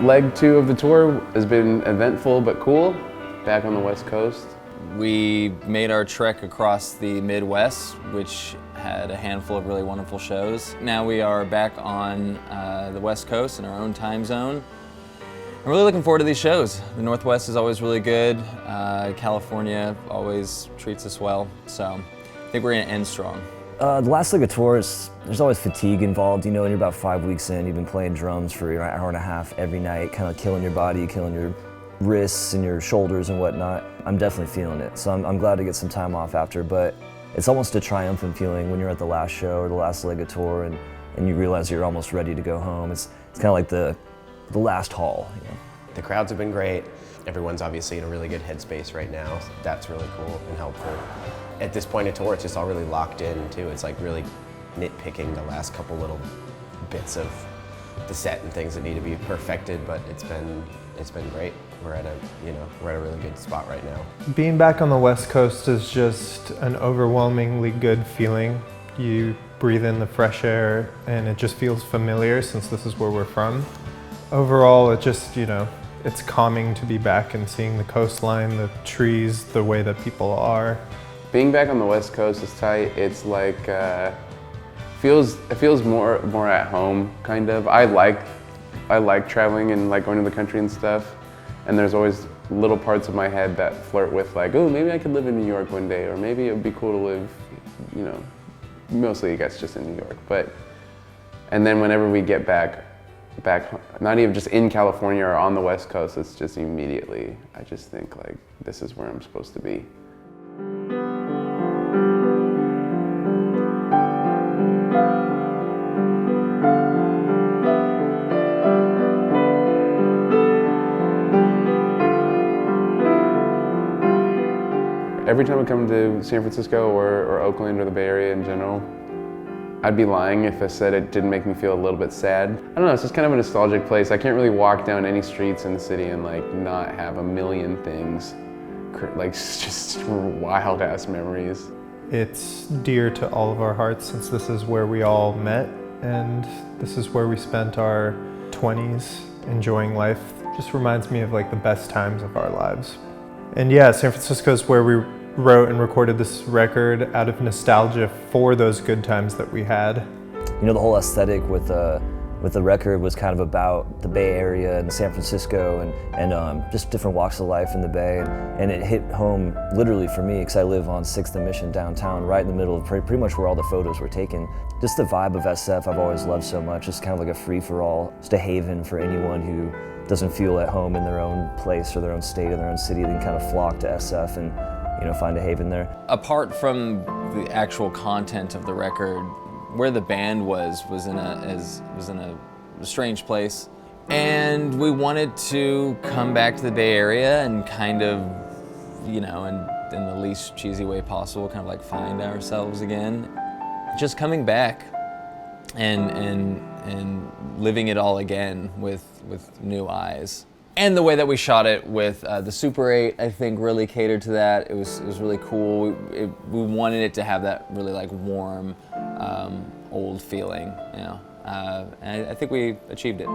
Leg 2 of the tour has been eventful but cool, back on the West Coast. We made our trek across the Midwest, which had a handful of really wonderful shows. Now we are back on the West Coast in our own time zone. I'm really looking forward to these shows. The Northwest is always really good. California always treats us well, so I think we're gonna end strong. The last leg of tours, there's always fatigue involved. You know, when you're about 5 weeks in, you've been playing drums for an hour and a half every night, kind of killing your body, killing your wrists and your shoulders and whatnot. I'm definitely feeling it, so I'm glad to get some time off after, but it's almost a triumphant feeling when you're at the last show or the last leg of tour and you realize you're almost ready to go home. It's kind of like the last haul. You know? The crowds have been great. Everyone's obviously in a really good headspace right now, so that's really cool and helpful. At this point in tour, it's just all really locked in too. It's like really nitpicking the last couple little bits of the set and things that need to be perfected, but it's been great. We're at a really good spot right now. Being back on the West Coast is just an overwhelmingly good feeling. You breathe in the fresh air and it just feels familiar since this is where we're from. Overall, it just, it's calming to be back and seeing the coastline, the trees, the way that people are. Being back on the West Coast is tight. It's like, it feels more at home, kind of. I like traveling and like going to the country and stuff. And there's always little parts of my head that flirt with like, oh, maybe I could live in New York one day, or maybe it would be cool to live, mostly I guess just in New York. And then whenever we get back, not even just in California or on the West Coast, it's just immediately, I just think like, this is where I'm supposed to be. Every time I come to San Francisco or Oakland or the Bay Area in general, I'd be lying if I said it didn't make me feel a little bit sad. I don't know, it's just kind of a nostalgic place. I can't really walk down any streets in the city and like not have a million things, like just wild ass memories. It's dear to all of our hearts since this is where we all met and this is where we spent our 20s enjoying life. Just reminds me of like the best times of our lives. And yeah, San Francisco is where we wrote and recorded this record out of nostalgia for those good times that we had. The whole aesthetic with the record was kind of about the Bay Area and San Francisco and just different walks of life in the Bay. And it hit home literally for me because I live on 6th and Mission downtown, right in the middle of pretty much where all the photos were taken. Just the vibe of SF I've always loved so much. It's kind of like a free-for-all, just a haven for anyone who doesn't feel at home in their own place or their own state or their own city. They can kind of flock to SF and find a haven there. Apart from the actual content of the record, where the band was in a strange place, and we wanted to come back to the Bay Area and kind of, in the least cheesy way possible, kind of like find ourselves again. Just coming back and living it all again with new eyes. And the way that we shot it with the Super 8, I think really catered to that. It was really cool. We wanted it to have that really like warm, old feeling, and I think we achieved it.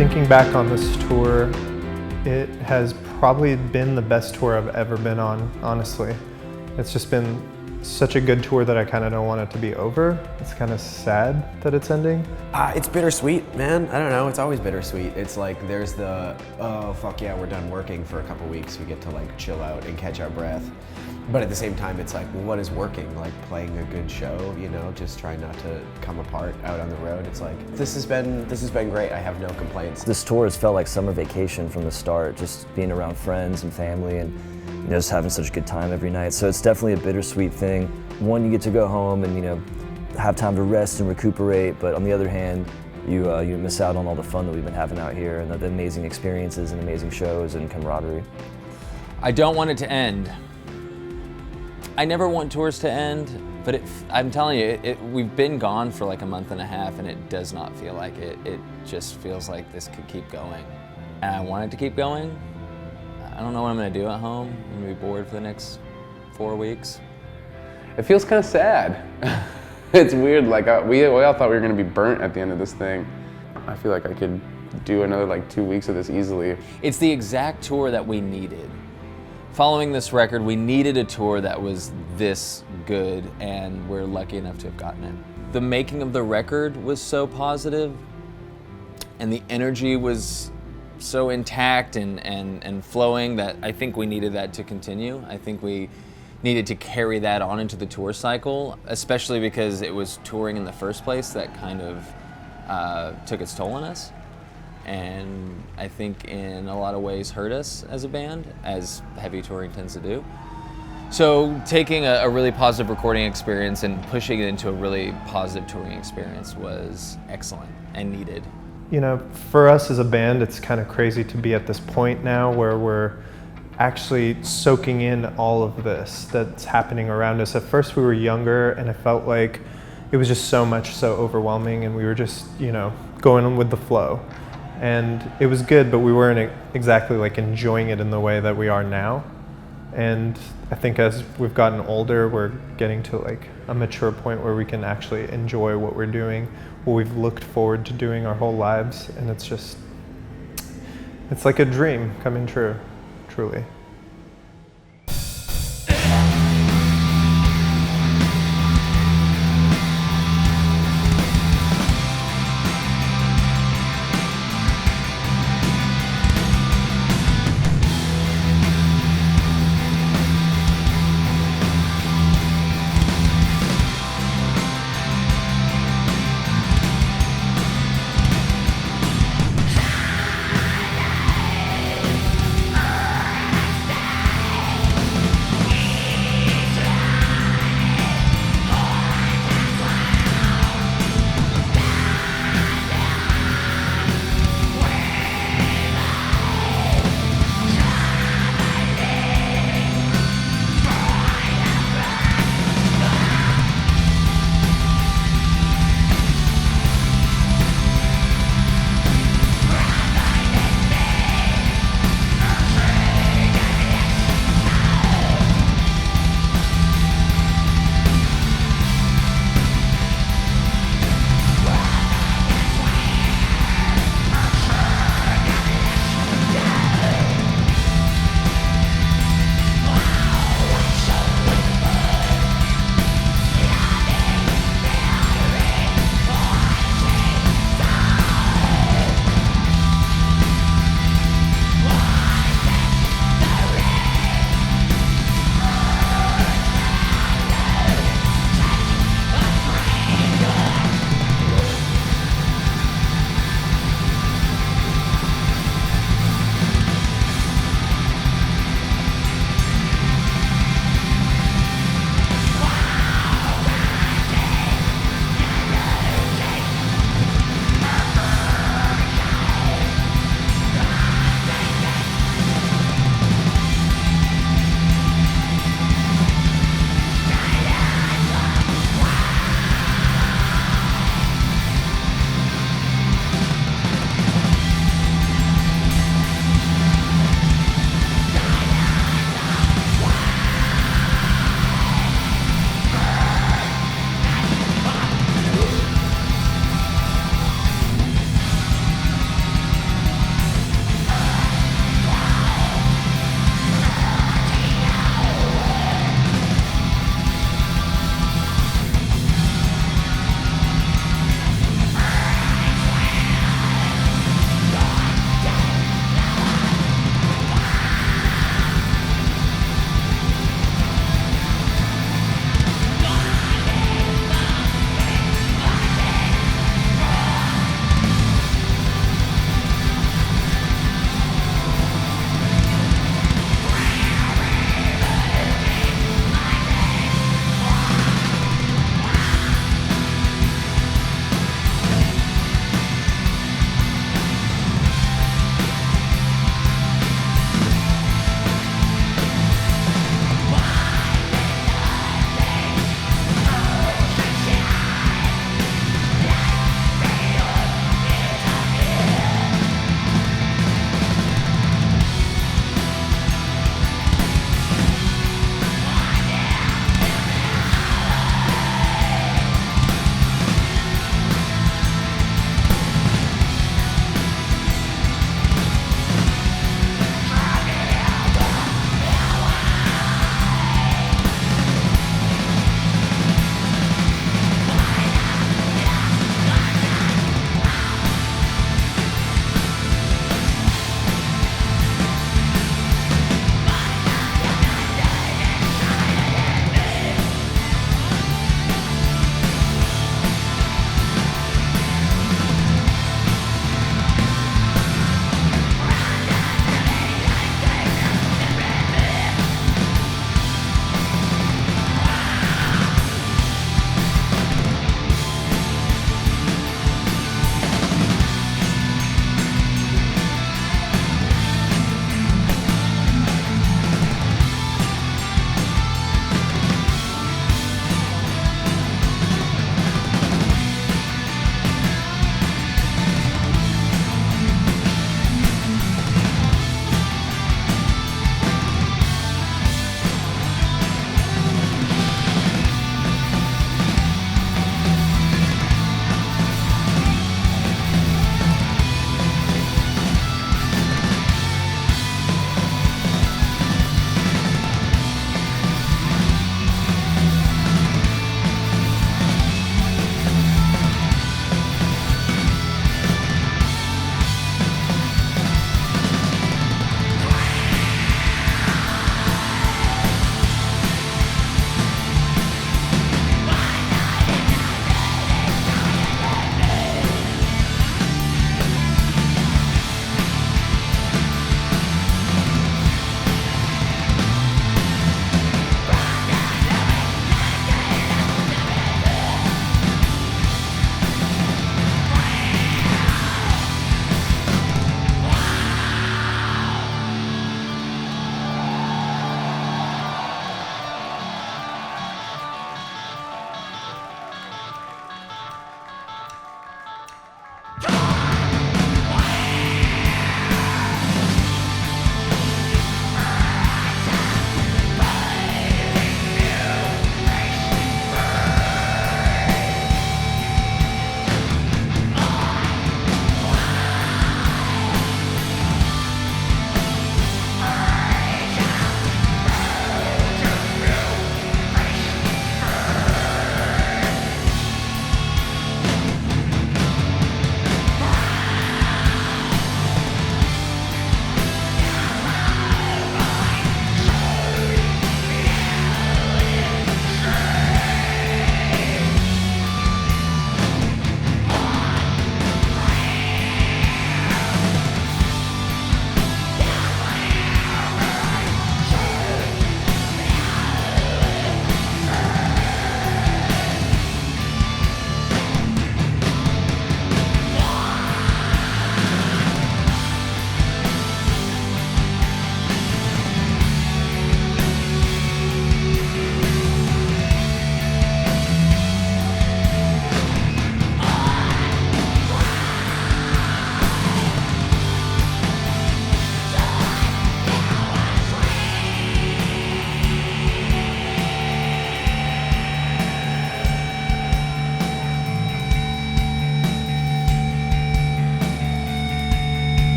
Thinking back on this tour, it has probably been the best tour I've ever been on, honestly. It's just been such a good tour that I kind of don't want it to be over. It's kind of sad that it's ending. It's bittersweet, man. I don't know, it's always bittersweet. It's like there's the, oh fuck yeah, we're done working for a couple weeks. We get to like chill out and catch our breath. But at the same time, it's like, well, what is working? Like playing a good show, you know, just trying not to come apart out on the road. It's like, this has been great. I have no complaints. This tour has felt like summer vacation from the start, just being around friends and family and just having such a good time every night. So it's definitely a bittersweet thing. One, you get to go home and have time to rest and recuperate, but on the other hand, you miss out on all the fun that we've been having out here and the amazing experiences and amazing shows and camaraderie. I don't want it to end. I never want tours to end, but I'm telling you, we've been gone for like a month and a half and it does not feel like it. It just feels like this could keep going. And I want it to keep going. I don't know what I'm gonna do at home. I'm gonna be bored for the next 4 weeks. It feels kind of sad. It's weird, like we all thought we were gonna be burnt at the end of this thing. I feel like I could do another like 2 weeks of this easily. It's the exact tour that we needed. Following this record, we needed a tour that was this good, and we're lucky enough to have gotten it. The making of the record was so positive, and the energy was so intact and flowing that I think we needed that to continue. I think we needed to carry that on into the tour cycle, especially because it was touring in the first place that kind of took its toll on us. And I think in a lot of ways hurt us as a band, as heavy touring tends to do. So taking a really positive recording experience and pushing it into a really positive touring experience was excellent and needed. You know, for us as a band, it's kind of crazy to be at this point now where we're actually soaking in all of this that's happening around us. At first we were younger and it felt like it was just so overwhelming and we were just, going with the flow. And it was good, but we weren't exactly like enjoying it in the way that we are now. And I think as we've gotten older, we're getting to like a mature point where we can actually enjoy what we're doing, what we've looked forward to doing our whole lives. And it's like a dream coming true, truly.